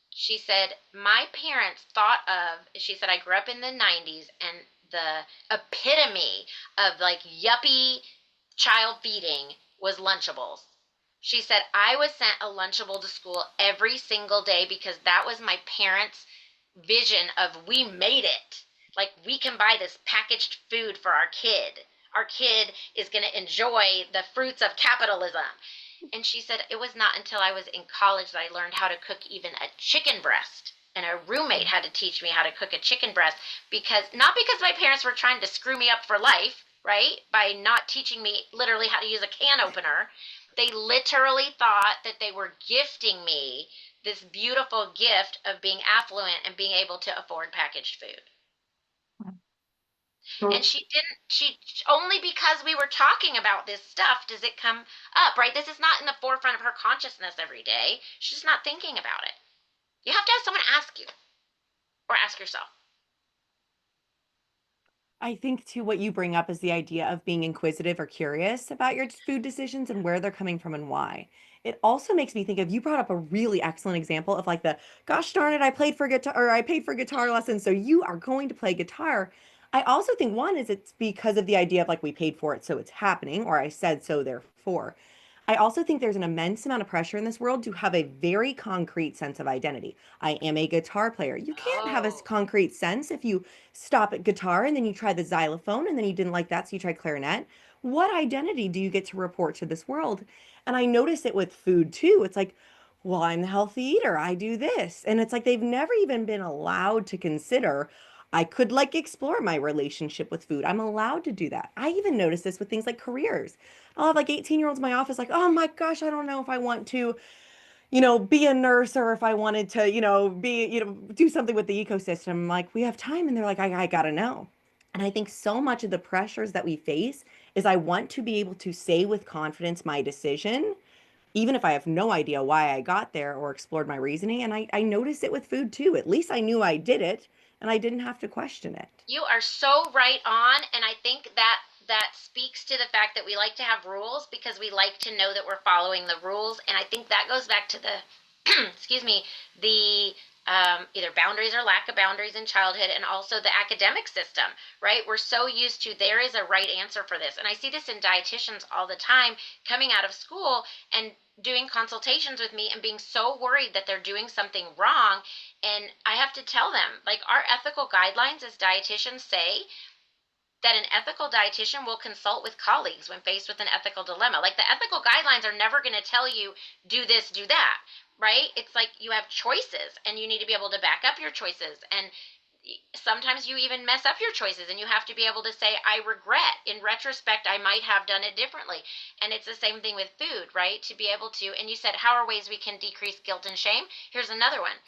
She said, "My parents thought of," she said, "I grew up in the 90s and the epitome of like yuppie child feeding was Lunchables." She said, "I was sent a Lunchable to school every single day because that was my parents' vision of we made it. Like we can buy this packaged food for our kid. Our kid is going to enjoy the fruits of capitalism." And she said, "It was not until I was in college that I learned how to cook even a chicken breast. And a roommate had to teach me how to cook a chicken breast because not because my parents were trying to screw me up for life, right? By not teaching me literally how to use a can opener. They literally thought that they were gifting me this beautiful gift of being affluent and being able to afford packaged food." And So she only because we were talking about this stuff does it come up, right? This is not in the forefront of her consciousness every day. She's not thinking about it. You have to have someone ask you or ask yourself. I think too, what you bring up is the idea of being inquisitive or curious about your food decisions and where they're coming from and why. It also makes me think of you brought up a really excellent example of like the gosh darn it, I played for guitar or I paid for guitar lessons, so you are going to play guitar. I also think one is it's because of the idea of like we paid for it, so it's happening, or I said so, therefore. I also think there's an immense amount of pressure in this world to have a very concrete sense of identity. I am a guitar player. You can't have a Oh, concrete sense if you stop at guitar and then you try the xylophone and then you didn't like that, so you tried clarinet. What identity do you get to report to this world? And I notice it with food too. It's like, well, I'm the healthy eater. I do this. And it's like they've never even been allowed to consider I could like explore my relationship with food. I'm allowed to do that. I even notice this with things like careers. I'll have like 18-year-olds in my office like, oh my gosh, I don't know if I want to, be a nurse or if I wanted to, do something with the ecosystem. I'm like, we have time. And they're like, I gotta know. And I think so much of the pressures that we face is I want to be able to say with confidence my decision, even if I have no idea why I got there or explored my reasoning. And I notice it with food too. At least I knew I did it and I didn't have to question it. you are so right on, and I think that that speaks to the fact that we like to have rules because we like to know that we're following the rules, and I think that goes back to the excuse me, the either boundaries or lack of boundaries in childhood, and also the academic system, right? We're so used to there is a right answer for this. And I see this in dietitians all the time coming out of school and doing consultations with me and being so worried that they're doing something wrong. And I have to tell them, like, our ethical guidelines as dietitians say that an ethical dietitian will consult with colleagues when faced with an ethical dilemma. Like, the ethical guidelines are never going to tell you do this, do that, right? It's like you have choices and you need to be able to back up your choices. And sometimes you even mess up your choices and you have to be able to say, I regret. In retrospect, I might have done it differently. And it's the same thing with food, right? To be able to, and you said, how are ways we can decrease guilt and shame? Here's another one.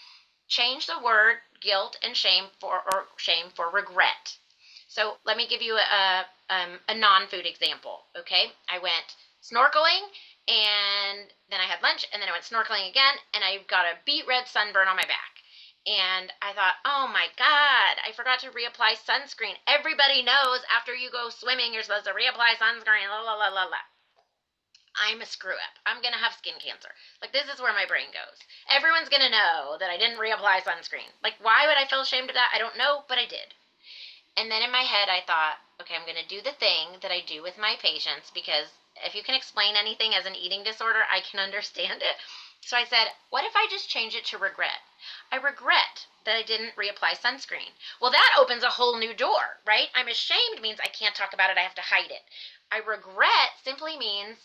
Change the word guilt and shame for regret. So let me give you a non-food example, okay? I went snorkeling, and then I had lunch, and then I went snorkeling again, and I got a beet red sunburn on my back. And I thought, oh my God, I forgot to reapply sunscreen. Everybody knows after you go swimming, you're supposed to reapply sunscreen, la la la la la. I'm a screw up. I'm going to have skin cancer. Like, this is where my brain goes. Everyone's going to know that I didn't reapply sunscreen. Like, why would I feel ashamed of that? I don't know, but I did. And then in my head, I thought, okay, I'm going to do the thing that I do with my patients, because if you can explain anything as an eating disorder, I can understand it. So I said, what if I just change it to regret? I regret that I didn't reapply sunscreen. Well, that opens a whole new door, right? I'm ashamed means I can't talk about it. I have to hide it. I regret simply means,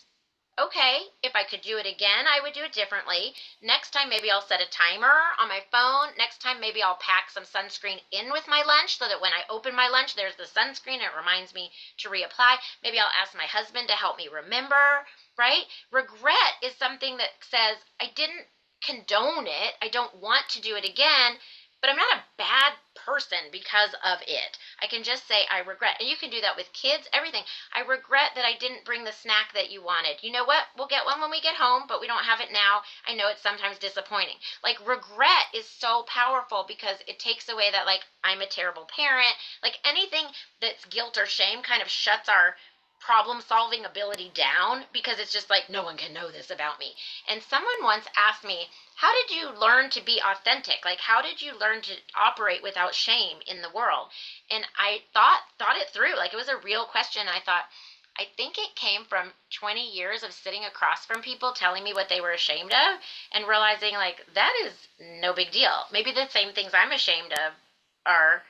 okay, if I could do it again, I would do it differently. Next time, maybe I'll set a timer on my phone. Next time, maybe I'll pack some sunscreen in with my lunch so that when I open my lunch, there's the sunscreen. And it reminds me to reapply. Maybe I'll ask my husband to help me remember, right? Regret is something that says, I didn't condone it. I don't want to do it again, but I'm not a bad person because of it. I can just say I regret. And you can do that with kids, everything. I regret that I didn't bring the snack that you wanted. You know what? We'll get one when we get home, but we don't have it now. I know it's sometimes disappointing. Like, regret is so powerful because it takes away that, like, I'm a terrible parent. Like, anything that's guilt or shame kind of shuts our problem-solving ability down, because it's just like, no one can know this about me. And someone once asked me, how did you learn to be authentic? Like, how did you learn to operate without shame in the world? And I thought it through. Like, it was a real question. I thought, I think it came from 20 years of sitting across from people telling me what they were ashamed of, and realizing, like, that is no big deal. Maybe the same things I'm ashamed of are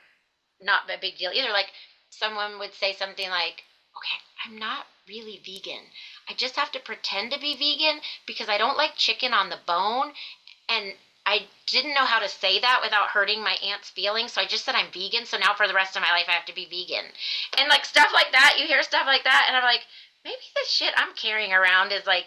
not a big deal either. Like, someone would say something like, okay, I'm not really vegan. I just have to pretend to be vegan because I don't like chicken on the bone. And I didn't know how to say that without hurting my aunt's feelings. So I just said I'm vegan. So now for the rest of my life, I have to be vegan. And, like, stuff like that, you hear stuff like that. And I'm like, maybe the shit I'm carrying around is, like,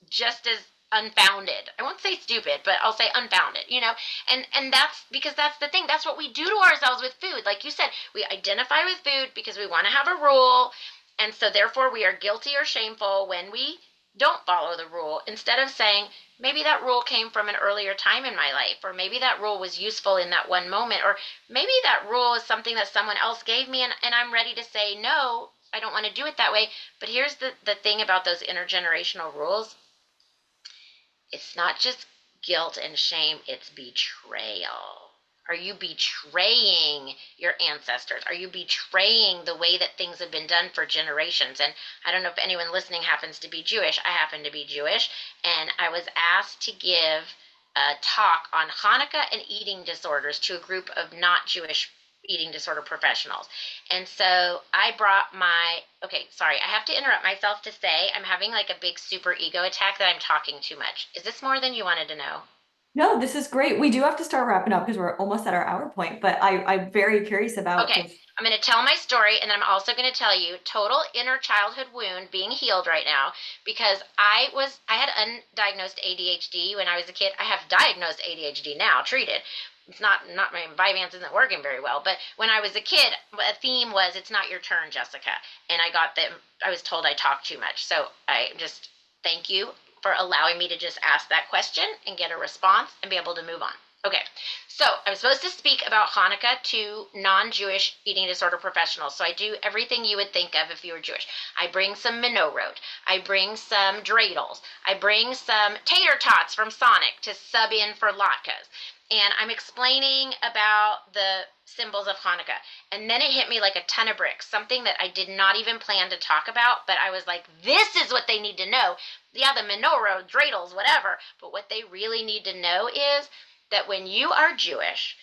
just as unfounded. I won't say stupid, but I'll say unfounded, you know? And that's because that's the thing. That's what we do to ourselves with food. Like you said, we identify with food because we want to have a rule. And so therefore we are guilty or shameful when we don't follow the rule, instead of saying, maybe that rule came from an earlier time in my life, or maybe that rule was useful in that one moment, or maybe that rule is something that someone else gave me, and I'm ready to say, no, I don't want to do it that way. But here's the thing about those intergenerational rules. It's not just guilt and shame, it's betrayal. Are you betraying your ancestors? Are you betraying the way that things have been done for generations? And I don't know if anyone listening happens to be Jewish. I happen to be Jewish, and I was asked to give a talk on Hanukkah and eating disorders to a group of not Jewish eating disorder professionals. And so I brought okay, sorry, I have to interrupt myself to say I'm having, like, a big super ego attack that I'm talking too much. Is this more than you wanted to know? No, this is great. We do have to start wrapping up because we're almost at our hour point, but I'm very curious about Okay, this. I'm going to tell my story, and then I'm also going to tell you total inner childhood wound being healed right now, because I had undiagnosed ADHD when I was a kid. I have diagnosed ADHD now, treated. It's not my Vyvanse isn't working very well, but when I was a kid, a theme was, it's not your turn, Jessica. And I was told I talked too much. So I just thank you for allowing me to just ask that question and get a response and be able to move on. Okay, so I'm supposed to speak about Hanukkah to non-Jewish eating disorder professionals. So I do everything you would think of if you were Jewish. I bring some menorot. I bring some dreidels. I bring some tater tots from Sonic to sub in for latkes. and I'm explaining about the symbols of Hanukkah. And then it hit me like a ton of bricks, something that I did not even plan to talk about, but I was like, this is what they need to know. Yeah, the menorah, dreidels, whatever. But what they really need to know is that when you are Jewish,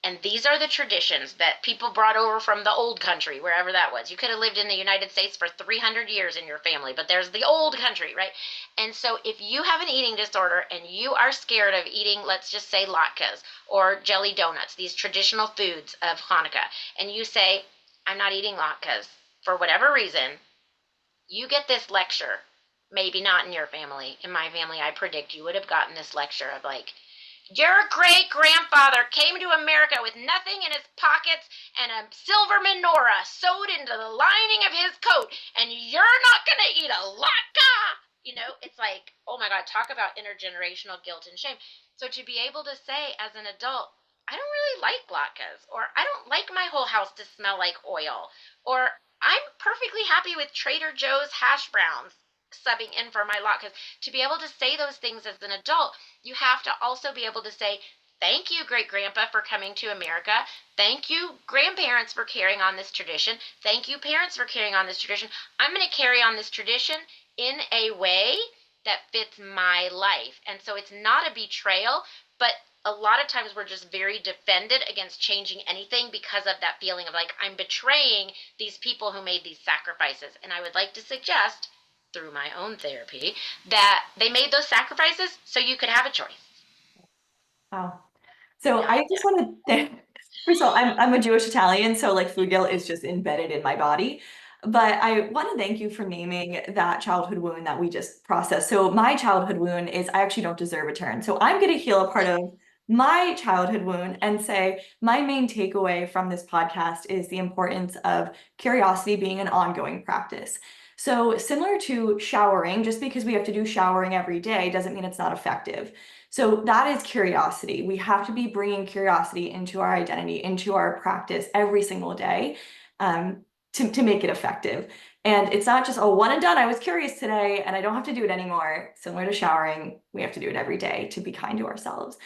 and these are the traditions that people brought over from the old country, wherever that was. You could have lived in the United States for 300 years in your family, but there's the old country, right? And so if you have an eating disorder and you are scared of eating, let's just say latkes or jelly donuts, these traditional foods of Hanukkah, and you say, I'm not eating latkes for whatever reason, you get this lecture. Maybe not in your family. In my family, I predict you would have gotten this lecture of like, your great grandfather came to America with nothing in his pockets and a silver menorah sewed into the lining of his coat, and you're not going to eat a latke. You know, it's like, oh my God, talk about intergenerational guilt and shame. So to be able to say as an adult, I don't really like latkes, or I don't like my whole house to smell like oil, or I'm perfectly happy with Trader Joe's hash browns subbing in for my latkes. To be able to say those things as an adult, you have to also be able to say, thank you, great grandpa, for coming to America. Thank you, grandparents, for carrying on this tradition. Thank you, parents, for carrying on this tradition. I'm going to carry on this tradition in a way that fits my life. And so it's not a betrayal, but a lot of times we're just very defended against changing anything because of that feeling of like, I'm betraying these people who made these sacrifices. And I would like to suggest, through my own therapy, that they made those sacrifices so you could have a choice. Wow. So I just want to thank, first of all, I'm a Jewish Italian, so like food guilt is just embedded in my body. But I want to thank you for naming that childhood wound that we just processed. So my childhood wound is I actually don't deserve a turn. So I'm going to heal a part of my childhood wound and say my main takeaway from this podcast is the importance of curiosity being an ongoing practice. So similar to showering, just because we have to do showering every day doesn't mean it's not effective. So that is curiosity. We have to be bringing curiosity into our identity, into our practice every single day, to make it effective. And it's not just, oh, one and done. I was curious today and I don't have to do it anymore. Similar to showering, we have to do it every day to be kind to ourselves.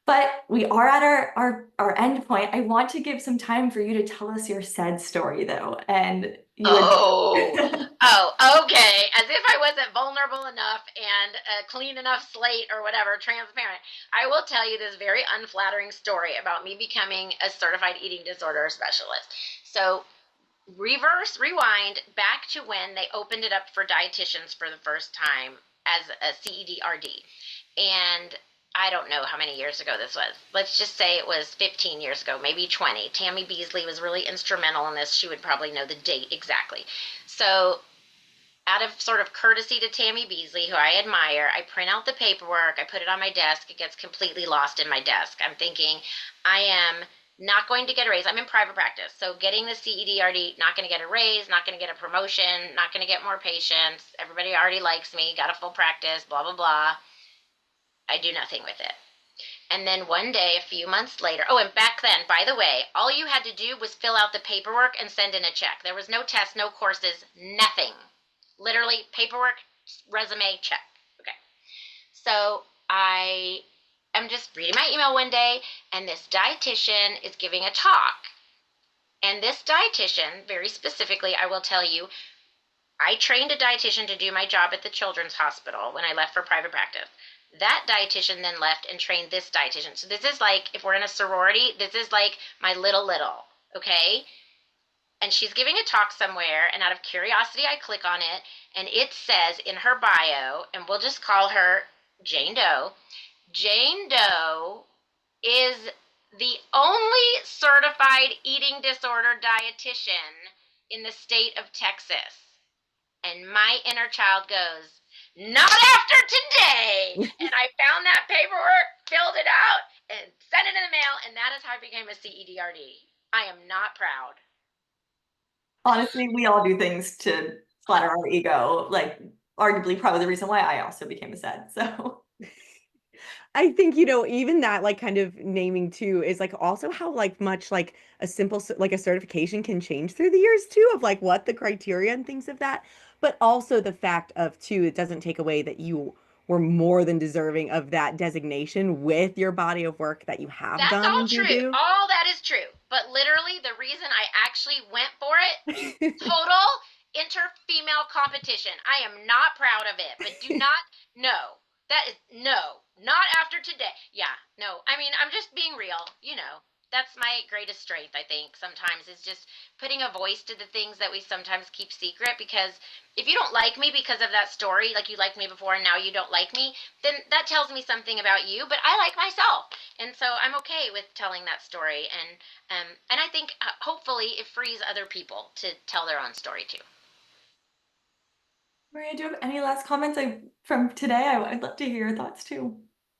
But we are at our end point. I want to give some time for you to tell us your CEDS story, though. And you Oh, okay. As if I wasn't vulnerable enough and a clean enough slate or whatever, transparent. I will tell you this very unflattering story about me becoming a certified eating disorder specialist. So, rewind back to when they opened it up for dietitians for the first time as a CEDRD. And I don't know how many years ago this was. Let's just say it was 15 years ago, maybe 20. Tammy Beasley was really instrumental in this. She would probably know the date exactly. So, out of sort of courtesy to Tammy Beasley, who I admire, I print out the paperwork, I put it on my desk, it gets completely lost in my desk. I'm thinking, I am not going to get a raise. I'm in private practice. So getting the CEDRD, not going to get a raise, not going to get a promotion, not going to get more patients. Everybody already likes me, got a full practice, blah, blah, blah. I do nothing with it. And then one day, a few months later, oh, and back then, by the way, all you had to do was fill out the paperwork and send in a check. There was no test, no courses, nothing. Literally, paperwork, resume, check. Okay. So I am just reading my email one day, and this dietitian is giving a talk. And this dietitian, very specifically, I will tell you, I trained a dietitian to do my job at the children's hospital when I left for private practice. That dietitian then left and trained this dietitian. So this is like, if we're in a sorority, this is like my little, okay? And she's giving a talk somewhere, and out of curiosity, I click on it, and it says in her bio, and we'll just call her Jane Doe. Jane Doe is the only certified eating disorder dietitian in the state of Texas. And my inner child goes, not after today! And I found that paperwork, filled it out, and sent it in the mail, and that is how I became a CEDRD. I am not proud. honestly, we all do things to flatter our ego, like arguably probably the reason why I also became a SED. So I think, even that like kind of naming too is like also how like much like a simple like a certification can change through the years too of like what the criteria and things of that, but also the fact of too, it doesn't take away that you were more than deserving of that designation with your body of work that you have That's done all and true. do. All that is true. But literally, the reason I actually went for it, total inter-female competition. I am not proud of it, but do not, no. That is, no. Not after today. Yeah, no. I mean, I'm just being real, you know. That's my greatest strength, I think, sometimes, is just putting a voice to the things that we sometimes keep secret. Because if you don't like me because of that story, like you liked me before and now you don't like me, then that tells me something about you, but I like myself. And so I'm okay with telling that story, and I think hopefully it frees other people to tell their own story too. Maria, do you have any last comments from today? I'd love to hear your thoughts too.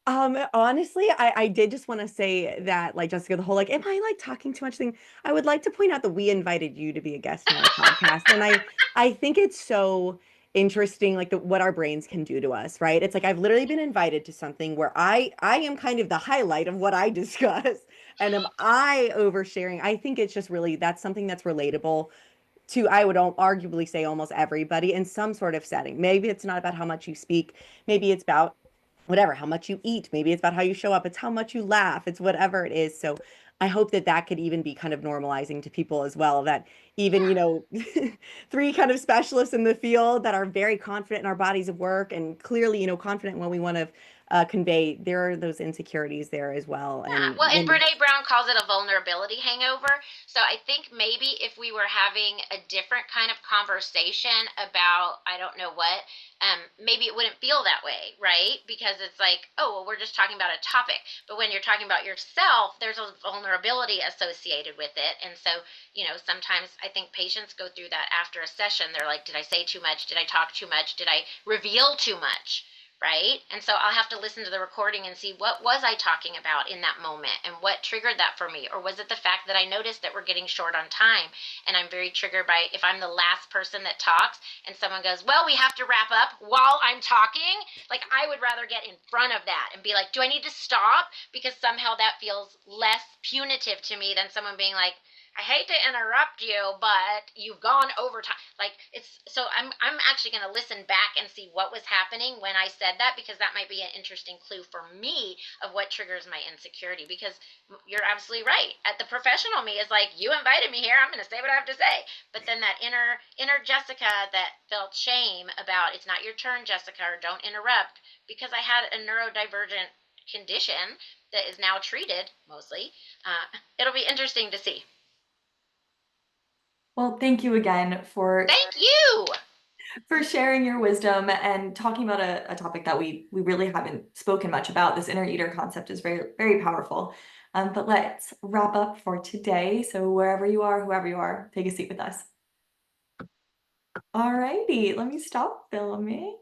Honestly, I did just want to say that, like Jessica, the whole like, am I like talking too much thing? I would like to point out that we invited you to be a guest on our podcast, and I think it's so interesting, like what our brains can do to us, right? It's like I've literally been invited to something where I am kind of the highlight of what I discuss, and am I oversharing? I think it's just really that's something that's relatable to, I would arguably say, almost everybody in some sort of setting. Maybe it's not about how much you speak, maybe it's about whatever, how much you eat, maybe it's about how you show up, it's how much you laugh, it's whatever it is. So I hope that that could even be kind of normalizing to people as well, that even, Yeah. three kind of specialists in the field that are very confident in our bodies of work and clearly, confident when we want to convey, there are those insecurities there as well. Yeah, And well, and when Brene Brown calls it a vulnerability hangover. So I think maybe if we were having a different kind of conversation about, I don't know what, maybe it wouldn't feel that way, right? Because it's like, oh, well, we're just talking about a topic. But when you're talking about yourself, there's a vulnerability associated with it. And so, sometimes I think patients go through that after a session. They're like, did I say too much? Did I talk too much? Did I reveal too much? Right? And so I'll have to listen to the recording and see what was I talking about in that moment and what triggered that for me. Or was it the fact that I noticed that we're getting short on time and I'm very triggered by if I'm the last person that talks and someone goes, well, we have to wrap up while I'm talking. Like, I would rather get in front of that and be like, do I need to stop? Because somehow that feels less punitive to me than someone being like, I hate to interrupt you, but you've gone over time. Like, it's so I'm actually going to listen back and see what was happening when I said that, because that might be an interesting clue for me of what triggers my insecurity. Because you're absolutely right. At the professional me is like, you invited me here, I'm going to say what I have to say. But then that inner Jessica that felt shame about it's not your turn, Jessica, or don't interrupt, because I had a neurodivergent condition that is now treated mostly. It'll be interesting to see. Well, thank you again Thank you. for sharing your wisdom and talking about a topic that we really haven't spoken much about. This inner eater concept is very, very powerful. But let's wrap up for today. So wherever you are, whoever you are, take a seat with us. All righty, let me stop filming.